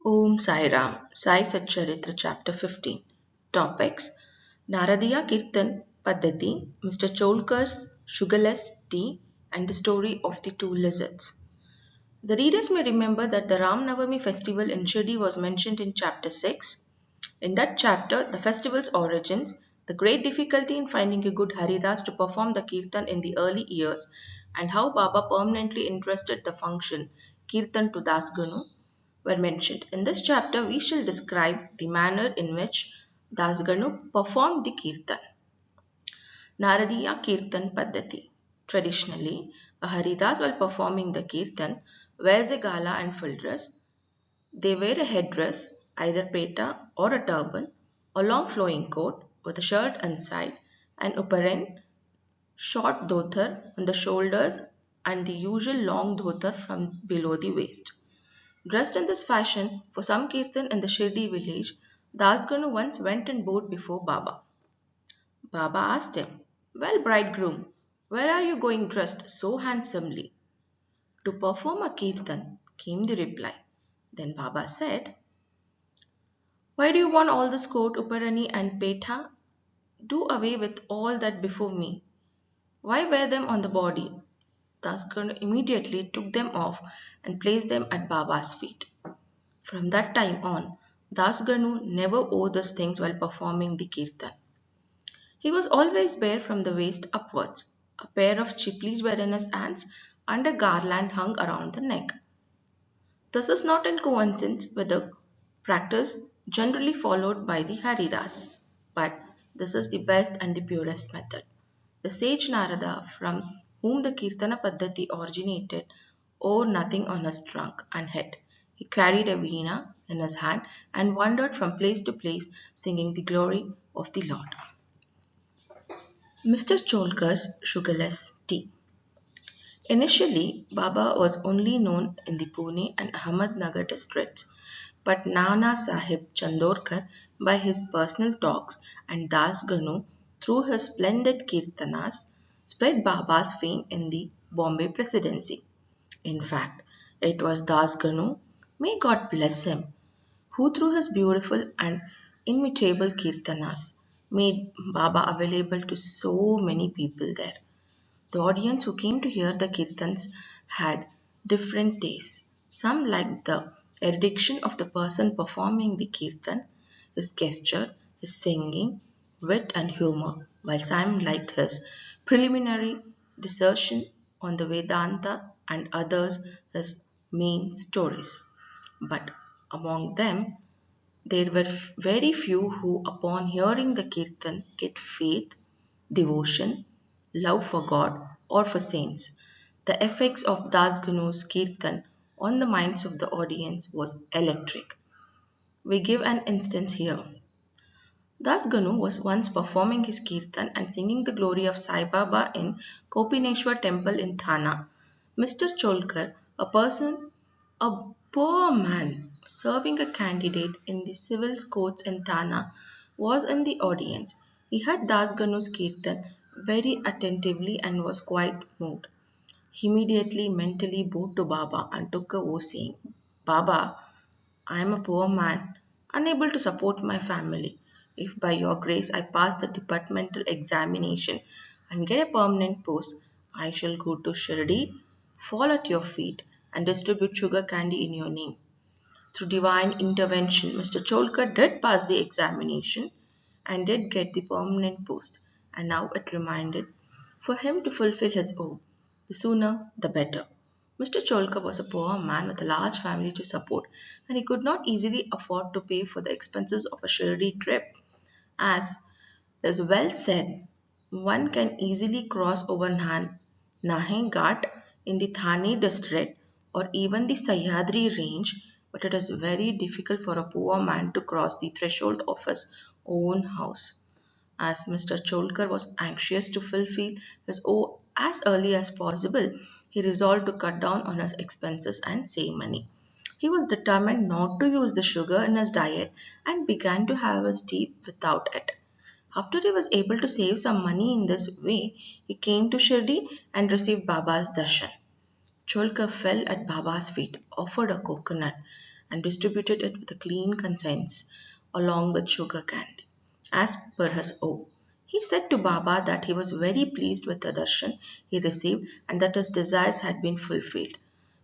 Om Sairam, Sai Satcharitra, Chapter 15. Topics: Naradiya Kirtan Paddhati, Mr. Cholkar's sugarless tea, and the story of the two lizards. The readers may remember that the Ram Navami festival in Shirdi was mentioned in Chapter 6. In that chapter, the festival's origins, the great difficulty in finding a good Haridas to perform the Kirtan in the early years, and how Baba permanently entrusted the function Kirtan to Das Ganu were mentioned. In this chapter, we shall describe the manner in which Dasganu performed the Kirtan. Naradiya Kirtan Paddhati. Traditionally, a Haridas while performing the Kirtan wears a gala and full dress. They wear a headdress, either peta or a turban, a long flowing coat with a shirt inside, an upparan, short dhotar on the shoulders, and the usual long dhotar from below the waist. Dressed in this fashion for some kirtan in the Shirdi village, Dasganu once went and bowed before Baba. Baba asked him, "Well, bridegroom, where are you going dressed so handsomely?" "To perform a kirtan," came the reply. Then Baba said, "Why do you want all this coat, uparani, and petha? Do away with all that before me. Why wear them on the body?" Dasganu immediately took them off and placed them at Baba's feet. From that time on, Dasganu never wore these things while performing the kirtan. He was always bare from the waist upwards. A pair of chiplis were in his hands and a garland hung around the neck. This is not in coincidence with the practice generally followed by the Haridas, but this is the best and the purest method. The sage Narada, from whom the Kirtana Paddhati originated, wore nothing on his trunk and head. He carried a veena in his hand and wandered from place to place singing the glory of the Lord. Mr. Cholkar's sugarless tea. Initially, Baba was only known in the Pune and Ahmednagar districts, but Nana Sahib Chandorkar, by his personal talks, and Das Ganu, through his splendid kirtanas, spread Baba's fame in the Bombay Presidency. In fact, it was Das Ganu, may God bless him, who through his beautiful and inimitable kirtanas made Baba available to so many people there. The audience who came to hear the kirtans had different tastes. Some liked the erudition of the person performing the kirtan, his gesture, his singing, wit, and humor, while some liked his preliminary dissertation on the Vedanta and others his main stories. But among them, there were very few who, upon hearing the kirtan, get faith, devotion, love for God, or for saints. The effects of Das Ganu's kirtan on the minds of the audience was electric. We give an instance here. Das Ganu was once performing his kirtan and singing the glory of Saibaba in Kopineshwar temple in Thana. Mr. Cholkar, a poor man serving a candidate in the civil courts in Thana, was in the audience. He heard Das Ganu's kirtan very attentively and was quite moved. He immediately mentally bowed to Baba and took a vow saying, "Baba, I am a poor man, unable to support my family. If by your grace I pass the departmental examination and get a permanent post, I shall go to Shirdi, fall at your feet, and distribute sugar candy in your name." Through divine intervention, Mr. Cholkar did pass the examination and did get the permanent post, and now it remained for him to fulfill his oath. The sooner, the better. Mr. Cholkar was a poor man with a large family to support, and he could not easily afford to pay for the expenses of a Shirdi trip. As is well said, one can easily cross over Nahe Ghat in the Thane district or even the Sahyadri range, but it is very difficult for a poor man to cross the threshold of his own house. As Mr. Cholkar was anxious to fulfill his oath as early as possible, he resolved to cut down on his expenses and save money. He was determined not to use the sugar in his diet and began to have his tea without it. After he was able to save some money in this way, he came to Shirdi and received Baba's darshan. Cholka fell at Baba's feet, offered a coconut, and distributed it with a clean conscience along with sugar candy, as per his oath. He said to Baba that he was very pleased with the darshan he received and that his desires had been fulfilled.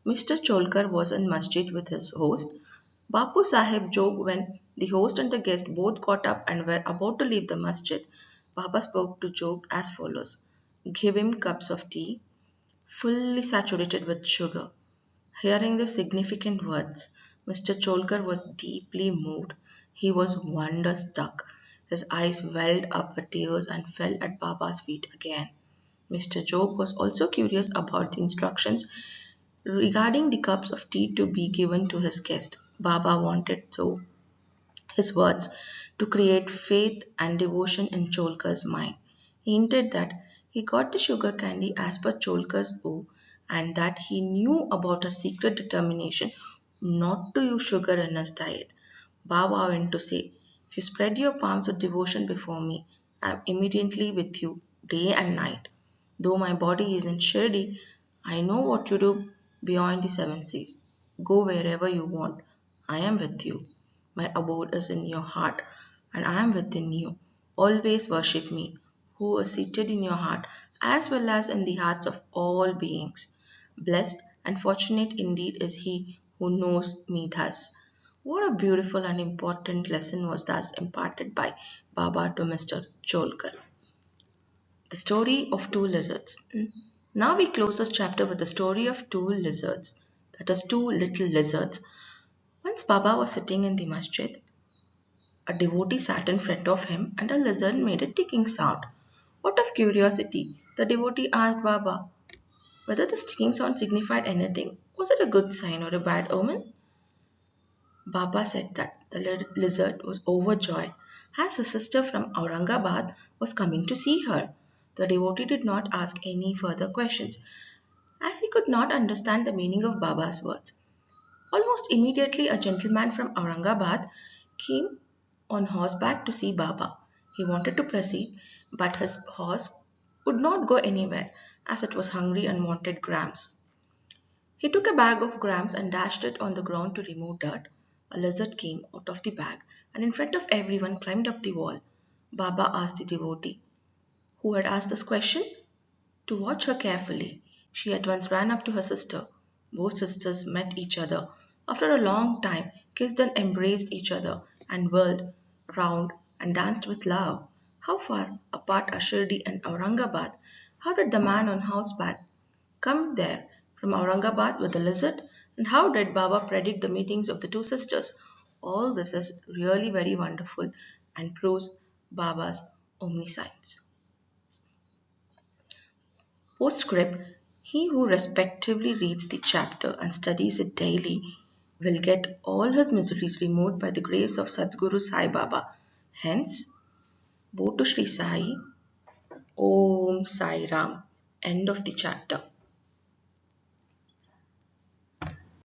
Mr. Cholkar was in masjid with his host. Bapu Sahib joked when the host and the guest both got up and were about to leave the masjid. Baba spoke to Jog as follows: give him cups of tea, fully saturated with sugar. Hearing the significant words, Mr. Cholkar was deeply moved. He was wonder-struck. His eyes welled up with tears and fell at Baba's feet again. Mr. Jog was also curious about the instructions regarding the cups of tea to be given to his guest. Baba wanted so his words to create faith and devotion in Cholkar's mind. He hinted that he got the sugar candy as per Cholkar's vow and that he knew about a secret determination not to use sugar in his diet. Baba went to say, if you spread your palms with devotion before me, I am immediately with you, day and night. Though my body is in Shirdi, I know what you do beyond the seven seas. Go wherever you want. I am with you. My abode is in your heart, and I am within you. Always worship me, who is seated in your heart as well as in the hearts of all beings. Blessed and fortunate indeed is he who knows me thus. What a beautiful and important lesson was thus imparted by Baba to Mr. Cholkar. The story of two lizards. Now we close this chapter with the story of two lizards, that is, two little lizards. Once Baba was sitting in the masjid. A devotee sat in front of him and a lizard made a ticking sound. Out of curiosity, the devotee asked Baba whether the ticking sound signified anything. Was it a good sign or a bad omen? Baba said that the lizard was overjoyed as his sister from Aurangabad was coming to see her. The devotee did not ask any further questions as he could not understand the meaning of Baba's words. Almost immediately, a gentleman from Aurangabad came on horseback to see Baba. He wanted to proceed, but his horse would not go anywhere as it was hungry and wanted grams. He took a bag of grams and dashed it on the ground to remove dirt. A lizard came out of the bag and in front of everyone climbed up the wall. Baba asked the devotee who had asked this question to watch her carefully. She at once ran up to her sister. Both sisters met each other after a long time, kissed and embraced each other, and whirled round and danced with love. How far apart are Shirdi and Aurangabad? How did the man on horseback come there from Aurangabad with the lizard? And how did Baba predict the meetings of the two sisters? All this is really very wonderful and proves Baba's omniscience. Postscript: he who respectively reads the chapter and studies it daily will get all his miseries removed by the grace of Sadguru Sai Baba. Hence, Bo to Shri Sai, Om Sai Ram. End of the chapter.